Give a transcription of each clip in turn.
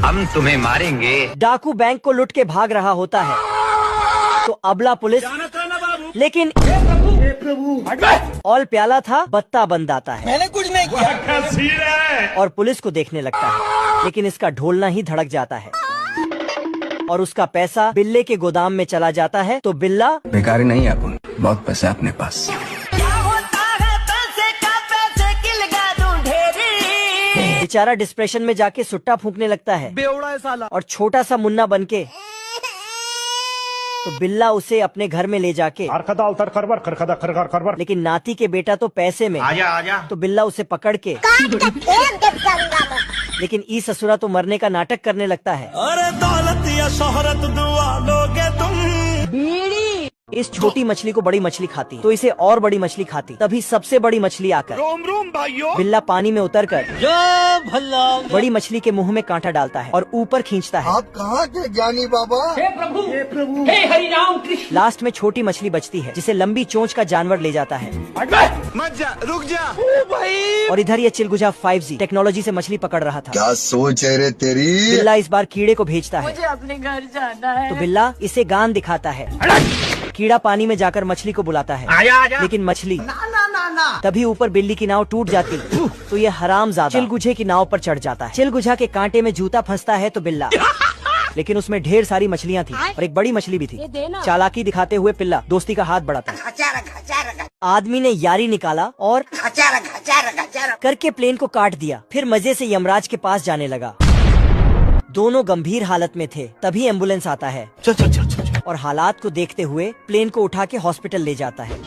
हम तुम्हें मारेंगे। डाकू बैंक को लूट के भाग रहा होता है तो अबला पुलिस, लेकिन ऑल प्याला था बत्ता बंद आता है। मैंने कुछ नहीं किया। और पुलिस को देखने लगता है, लेकिन इसका ढोलना ही धड़क जाता है और उसका पैसा बिल्ले के गोदाम में चला जाता है। तो बिल्ला, बेकारी नहीं अपन, बहुत पैसा है अपने पास। बेचारा डिप्रेशन में जाके सुट्टा फूंकने लगता है बेवड़ा है साला। और छोटा सा मुन्ना बनके तो बिल्ला उसे अपने घर में ले जाके, लेकिन नाती के बेटा तो पैसे में, आजा तो बिल्ला उसे पकड़ के, लेकिन ई ससुरा तो मरने का नाटक करने लगता है। अरे दौलत या शोहरत दुआ लोगे तुम। इस छोटी मछली को बड़ी मछली खाती तो इसे और बड़ी मछली खाती। तभी सबसे बड़ी मछली आकर रोम रोम भाइयों। बिल्ला पानी में उतरकर जय भल्ला। बड़ी मछली के मुंह में कांटा डालता है और ऊपर खींचता है। आप कहाँ के ज्ञानी बाबा? हे प्रभु हे हरि राम कृष्ण। लास्ट में छोटी मछली बचती है जिसे लंबी चोंच का जानवर ले जाता है। मत जा, रुक जा। ओ भाई। और इधर ये चिलगुजा 5G टेक्नोलॉजी से मछली पकड़ रहा था। क्या सोच है रे तेरी? बिल्ला इस बार कीड़े को भेजता है मुझे अपने घर जाना है। तो बिल्ला इसे गान दिखाता है। कीड़ा पानी में जाकर मछली को बुलाता है, आजा। लेकिन मछली तभी ऊपर बिल्ली की नाव टूट जाती तो ये हरामजादा चिलगुझे की नाव पर चढ़ जाता है। चिलगुझा के कांटे में जूता फंसता है तो बिल्ला, लेकिन उसमें ढेर सारी मछलियाँ थी और एक बड़ी मछली भी थी। चालाकी दिखाते हुए पिल्ला दोस्ती का हाथ बढ़ाता। आदमी ने यारी निकाला और करके प्लेन को काट दिया। फिर मजे से यमराज के पास जाने लगा। दोनों गंभीर हालत में थे। तभी एम्बुलेंस आता है और हालात को देखते हुए प्लेन को उठा के हॉस्पिटल ले जाता है।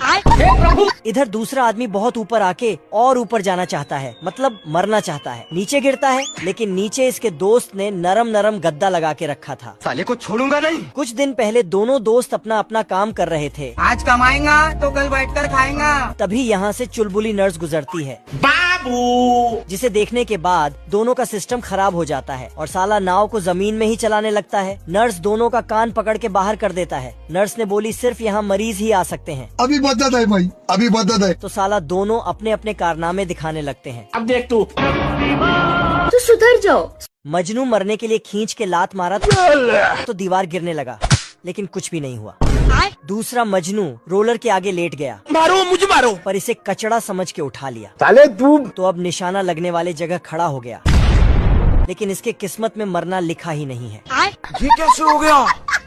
इधर दूसरा आदमी बहुत ऊपर आके और ऊपर जाना चाहता है, मतलब मरना चाहता है। नीचे गिरता है, लेकिन नीचे इसके दोस्त ने नरम नरम गद्दा लगा के रखा था। साले को छोड़ूंगा नहीं। कुछ दिन पहले दोनों दोस्त अपना अपना काम कर रहे थे। आज कमाएगा तो कल बैठकर खाएगा। तभी यहाँ से चुलबुली नर्स गुजरती है, बाबू। जिसे देखने के बाद दोनों का सिस्टम खराब हो जाता है और साला नाव को जमीन में ही चलाने लगता है। नर्स दोनों का कान पकड़ के बाहर कर देता है। नर्स ने बोली सिर्फ यहाँ मरीज ही आ सकते हैं। अभी बदत है भाई, अभी बदत है। तो साला दोनों अपने अपने कारनामे दिखाने लगते हैं। अब देख तू। तो सुधर जाओ। मजनू मरने के लिए खींच के लात मारा तो दीवार गिरने लगा, लेकिन कुछ भी नहीं हुआ। दूसरा मजनू रोलर के आगे लेट गया, मारो मुझे मारो, पर इसे कचड़ा समझ के उठा लिया। साले तू तो अब निशाना लगने वाले जगह खड़ा हो गया, लेकिन इसके किस्मत में मरना लिखा ही नहीं है। ये कैसे हो गया?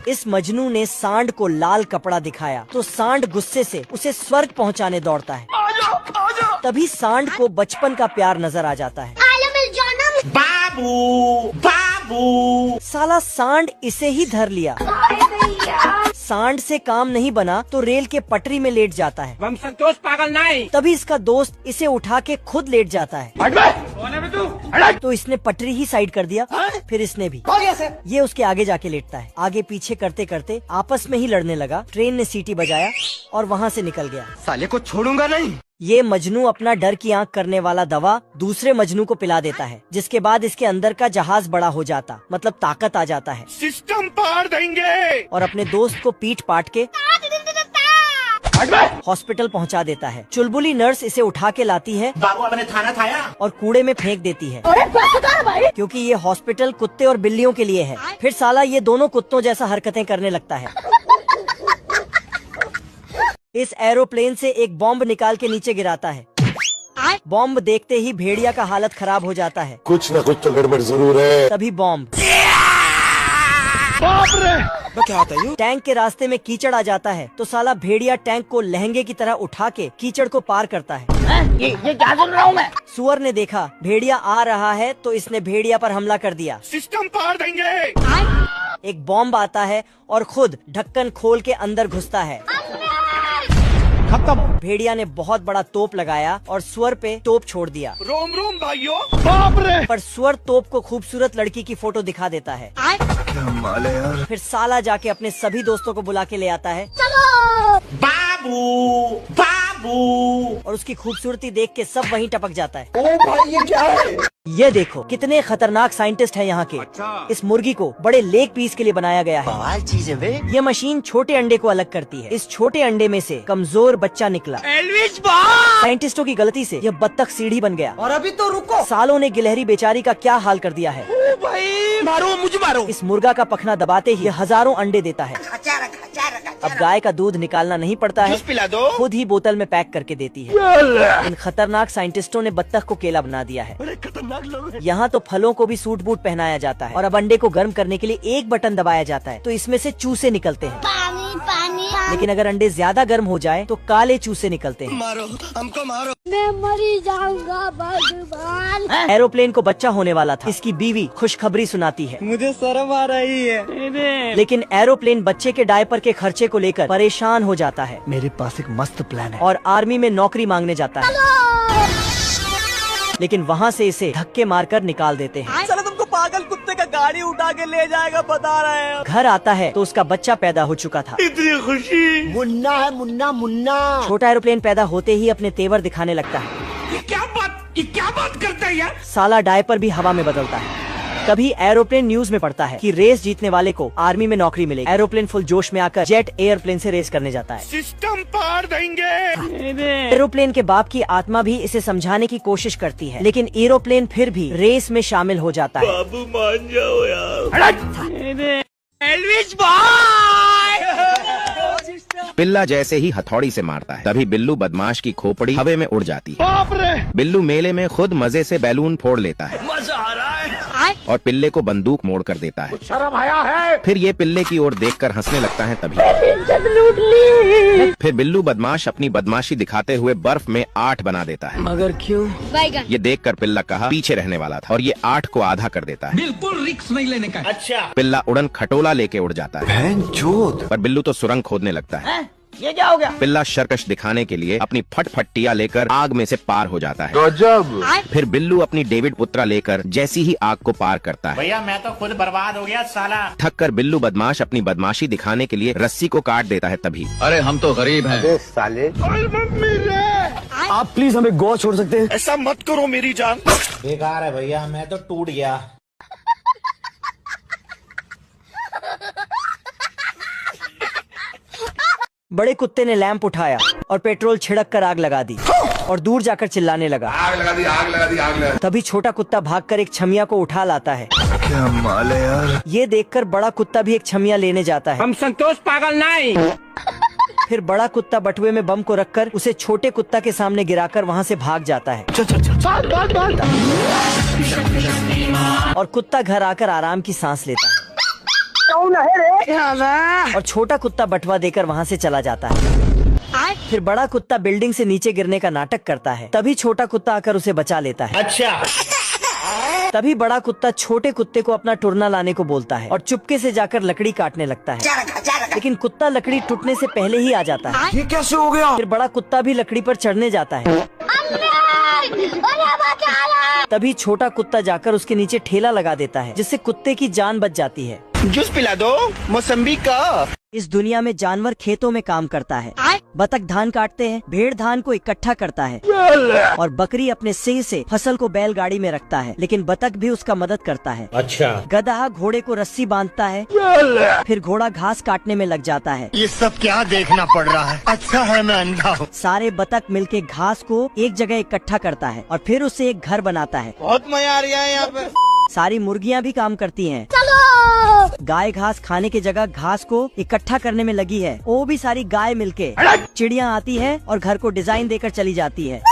इस मजनू ने सांड को लाल कपड़ा दिखाया तो सांड गुस्से से उसे स्वर्ग पहुंचाने दौड़ता है। तभी सांड को बचपन का प्यार नजर आ जाता है। बाबू। साला सांड इसे ही धर लिया। सांड से काम नहीं बना तो रेल के पटरी में लेट जाता है। हम संतोष पागल नहीं। तभी इसका दोस्त इसे उठा के खुद लेट जाता है। तो इसने पटरी ही साइड कर दिया, फिर इसने भी। ये उसके आगे जाके लेटता है। आगे पीछे करते करते आपस में ही लड़ने लगा। ट्रेन ने सीटी बजाया और वहाँ से निकल गया। साले को छोड़ूंगा नहीं। ये मजनू अपना डर की आंख करने वाला दवा दूसरे मजनू को पिला देता है, जिसके बाद इसके अंदर का जहाज बड़ा हो जाता, मतलब ताकत आ जाता है। सिस्टम पार देंगे। और अपने दोस्त को पीट पाट के हॉस्पिटल पहुंचा देता है। चुलबुली नर्स इसे उठा के लाती है बाबू अपने थाना थाया और कूड़े में फेंक देती है, क्योंकि ये हॉस्पिटल कुत्ते और बिल्लियों के लिए है। फिर साला ये दोनों कुत्तों जैसा हरकतें करने लगता है। इस एरोप्लेन से एक बॉम्ब निकाल के नीचे गिराता है। बॉम्ब देखते ही भेड़िया का हालत खराब हो जाता है। कुछ न कुछ तो गड़बड़ जरूर है। तभी बॉम्ब क्या होता है? टैंक के रास्ते में कीचड़ आ जाता है तो साला भेड़िया टैंक को लहंगे की तरह उठा के कीचड़ को पार करता है। ये क्या सुन रहा हूँ मैं? सुअर ने देखा भेड़िया आ रहा है तो इसने भेड़िया पर हमला कर दिया। सिस्टम पार देंगे। एक बॉम्ब आता है और खुद ढक्कन खोल के अंदर घुसता है। खत्म। भेड़िया ने बहुत बड़ा तोप लगाया और सुअर पे तोप छोड़ दिया। रोम रोम भाइयों। बाप रे। पर सुअर तोप को खूबसूरत लड़की की फोटो दिखा देता है। क्या माल है यार। फिर साला जाके अपने सभी दोस्तों को बुला के ले आता है। बाबू। और उसकी खूबसूरती देख के सब वहीं टपक जाता है। ओ भाई ये क्या है? ये देखो कितने खतरनाक साइंटिस्ट हैं यहाँ के। इस मुर्गी को बड़े लेग पीस के लिए बनाया गया है। चीज है वे। ये मशीन छोटे अंडे को अलग करती है। इस छोटे अंडे में से कमजोर बच्चा निकला। साइंटिस्टों की गलती से यह बत्तख सीढ़ी बन गया। और अभी तो रुको, सालों ने गिलहरी बेचारी का क्या हाल कर दिया है। ओ भाई मारो मुझे मारो। इस मुर्गा का पखना दबाते ही हजारों अंडे देता है। अब गाय का दूध निकालना नहीं पड़ता है, पिला दो। खुद ही बोतल में पैक करके देती है। इन खतरनाक साइंटिस्टों ने बत्तख को केला बना दिया है। यहाँ तो फलों को भी सूट बूट पहनाया जाता है और अब अंडे को गर्म करने के लिए एक बटन दबाया जाता है तो इसमें से चूसे निकलते हैं। पानी लेकिन अगर अंडे ज्यादा गर्म हो जाए तो काले चूसे निकलते हैं। मारो हमको मारो। मैं मरी जाऊंगा भगवान। एरोप्लेन को बच्चा होने वाला था। इसकी बीवी खुशखबरी सुनाती है। मुझे शर्म आ रही है। लेकिन एरोप्लेन बच्चे के डायपर के खर्चे को लेकर परेशान हो जाता है। मेरे पास एक मस्त प्लान है। और आर्मी में नौकरी मांगने जाता है। लेकिन वहाँ से इसे धक्के मारकर निकाल देते हैं। चलो तुमको पागल कुत्ते का गाड़ी उठा के ले जाएगा बता रहे हैं। घर आता है तो उसका बच्चा पैदा हो चुका था। इतनी खुशी। मुन्ना है मुन्ना मुन्ना। छोटा एरोप्लेन पैदा होते ही अपने तेवर दिखाने लगता है। ये क्या बात करता है यार? साला डायपर भी हवा में बदलता है। कभी एरोप्लेन न्यूज में पढ़ता है कि रेस जीतने वाले को आर्मी में नौकरी मिलेगी। एरोप्लेन फुल जोश में आकर जेट एयरप्लेन से रेस करने जाता है। सिस्टम पार देंगे। एरोप्लेन के बाप की आत्मा भी इसे समझाने की कोशिश करती है, लेकिन एरोप्लेन फिर भी रेस में शामिल हो जाता है। बाबू मान जाओ यार। एल्विस भाई। पिल्ला जैसे ही हथौड़ी से मारता है तभी बिल्लू बदमाश की खोपड़ी हवा में उड़ जाती है। बिल्लू मेले में खुद मजे से बैलून फोड़ लेता है। मजा आ रहा है। और पिल्ले को बंदूक मोड़ कर देता है। शर्म आया है। फिर ये पिल्ले की ओर देखकर हंसने लगता है तभी फिर बिल्लू बदमाश अपनी बदमाशी दिखाते हुए बर्फ में 8 बना देता है। मगर क्यों? बैगन। ये देखकर पिल्ला कहा पीछे रहने वाला था और ये 8 को आधा कर देता है। बिल्कुल रिक्स नहीं लेने का। अच्छा। पिल्ला उड़न खटोला लेके उड़ जाता है। पर बिल्लू तो सुरंग खोदने लगता है। ये क्या हो गया? पिल्ला सर्कस दिखाने के लिए अपनी फटफटिया लेकर आग में से पार हो जाता है। गजब। फिर बिल्लू अपनी डेविड पुत्रा लेकर जैसी ही आग को पार करता है। भैया मैं तो खुद बर्बाद हो गया साला। थक कर बिल्लू बदमाश अपनी बदमाशी दिखाने के लिए रस्सी को काट देता है तभी अरे हम तो गरीब हैं। साले आप प्लीज हमें गोवा छोड़ सकते हैं? ऐसा मत करो मेरी जान। बेकार है भैया, मैं तो टूट गया। बड़े कुत्ते ने लैंप उठाया और पेट्रोल छिड़क कर आग लगा दी और दूर जाकर चिल्लाने लगा। आग लगा दी, आग लगा दी, आग लगा दी। तभी छोटा कुत्ता भागकर एक छमिया को उठा लाता है। क्या माल है यार। ये देखकर बड़ा कुत्ता भी एक छमिया लेने जाता है। हम संतोष पागल नहीं। फिर बड़ा कुत्ता बटुए में बम को रखकर उसे छोटे कुत्ता के सामने गिराकर वहाँ से भाग जाता है। और कुत्ता घर आकर आराम की सांस लेता है। और छोटा कुत्ता बटवा देकर वहाँ से चला जाता है। फिर बड़ा कुत्ता बिल्डिंग से नीचे गिरने का नाटक करता है। तभी छोटा कुत्ता आकर उसे बचा लेता है। अच्छा। तभी बड़ा कुत्ता छोटे कुत्ते को अपना टुरना लाने को बोलता है और चुपके से जाकर लकड़ी काटने लगता है। लेकिन कुत्ता लकड़ी टूटने से पहले ही आ जाता है। ये कैसे हो गया? फिर बड़ा कुत्ता भी लकड़ी पर चढ़ने जाता है। तभी छोटा कुत्ता जाकर उसके नीचे ठेला लगा देता है, जिससे कुत्ते की जान बच जाती है। जूस पिला दो मौसम्बी का। इस दुनिया में जानवर खेतों में काम करता है। बतख धान काटते हैं, भेड़ धान को इकट्ठा करता है और बकरी अपने सिंह से फसल को बैलगाड़ी में रखता है, लेकिन बतख भी उसका मदद करता है। अच्छा। गधा घोड़े को रस्सी बांधता है, फिर घोड़ा घास काटने में लग जाता है। ये सब क्या देखना पड़ रहा है? अच्छा है मैं अंधा हूँ। सारे बतख मिलके घास को एक जगह इकट्ठा करता है और फिर उसे एक घर बनाता है। बहुत मजा आ रहा है यहाँ पे। सारी मुर्गियाँ भी काम करती हैं। गाय घास खाने की जगह घास को इकट्ठा करने में लगी है। वो भी सारी गाय मिलके। चिड़िया आती है और घर को डिजाइन देकर चली जाती है।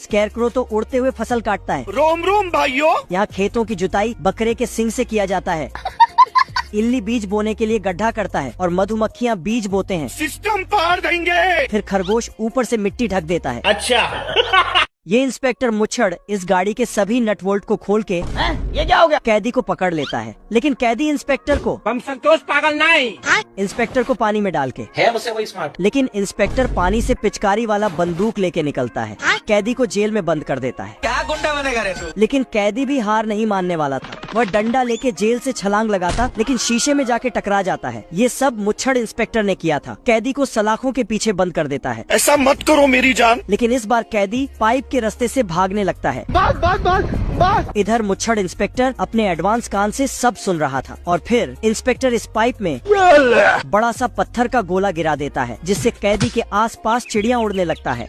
स्कैरक्रो तो उड़ते हुए फसल काटता है। रोम रोम भाइयों। यहाँ खेतों की जुताई बकरे के सिंग से किया जाता है। इल्ली बीज बोने के लिए गड्ढा करता है और मधुमक्खियाँ बीज बोते हैं। सिस्टम पार देंगे। फिर खरगोश ऊपर से मिट्टी ढक देता है। अच्छा। ये इंस्पेक्टर मुच्छड़ इस गाड़ी के सभी नट बोल्ट को खोल के ये क्या हो गया कैदी को पकड़ लेता है, लेकिन कैदी इंस्पेक्टर को हम संतोष पागल नहीं। इंस्पेक्टर को पानी में डाल के है मुझसे वही स्मार्ट। लेकिन इंस्पेक्टर पानी से पिचकारी वाला बंदूक लेके निकलता है, कैदी को जेल में बंद कर देता है। क्या गुंडा बनेगा रे तू? लेकिन कैदी भी हार नहीं मानने वाला था। वह डंडा लेके जेल से छलांग लगाता, लेकिन शीशे में जाके टकरा जाता है। ये सब मुच्छड़ इंस्पेक्टर ने किया था। कैदी को सलाखों के पीछे बंद कर देता है। ऐसा मत करो मेरी जान। लेकिन इस बार कैदी पाइप के रास्ते से भागने लगता है। इधर मुच्छड़ इंस्पेक्टर अपने एडवांस कान से सब सुन रहा था और फिर इंस्पेक्टर इस पाइप में बड़ा सा पत्थर का गोला गिरा देता है, जिससे कैदी के आसपास चिड़िया उड़ने लगता है।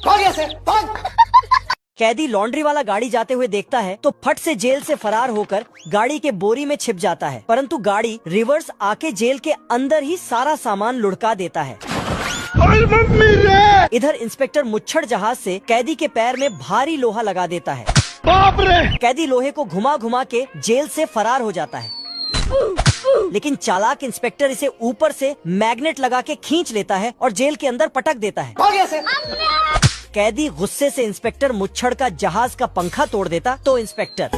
कैदी लॉन्ड्री वाला गाड़ी जाते हुए देखता है तो फट से जेल से फरार होकर गाड़ी के बोरी में छिप जाता है, परंतु गाड़ी रिवर्स आके जेल के अंदर ही सारा सामान लुढ़का देता है। इधर इंस्पेक्टर मुच्छड़ जहाज से कैदी के पैर में भारी लोहा लगा देता है। बाप रे! कैदी लोहे को घुमा घुमा के जेल से फरार हो जाता है, लेकिन चालाक इंस्पेक्टर इसे ऊपर से मैग्नेट लगा के खींच लेता है और जेल के अंदर पटक देता है। कैदी गुस्से से इंस्पेक्टर मुच्छड़ का जहाज का पंखा तोड़ देता तो इंस्पेक्टर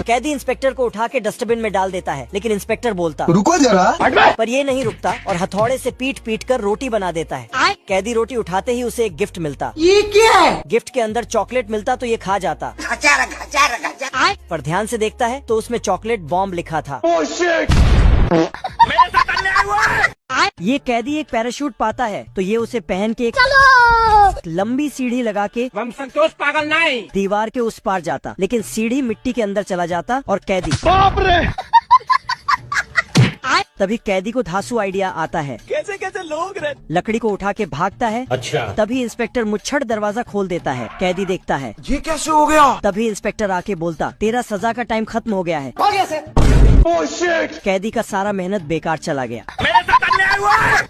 कैदी इंस्पेक्टर को उठा के डस्टबिन में डाल देता है, लेकिन इंस्पेक्टर बोलता रुको जरा। पर ये नहीं रुकता और हथौड़े से पीट पीट कर रोटी बना देता है। कैदी रोटी उठाते ही उसे एक गिफ्ट मिलता। ये क्या है? गिफ्ट के अंदर चॉकलेट मिलता तो ये खा जाता, पर ध्यान से देखता है तो उसमें चॉकलेट बॉम्ब लिखा था। ये कैदी एक पैराशूट पाता है तो ये उसे पहन के एक लंबी सीढ़ी लगा के हम संतोष पागल नहीं। दीवार के उस पार जाता, लेकिन सीढ़ी मिट्टी के अंदर चला जाता और कैदी बाप रे! तभी कैदी को धांसू आइडिया आता है। कैसे कैसे लोग रहते? लकड़ी को उठा के भागता है। अच्छा। तभी इंस्पेक्टर मुच्छड़ दरवाजा खोल देता है। कैदी देखता है। ये कैसे हो गया? तभी इंस्पेक्टर आके बोलता, तेरा सजा का टाइम खत्म हो गया है। Oh, shit. कैदी का सारा मेहनत बेकार चला गया। मेरे साथ अन्याय हुआ है।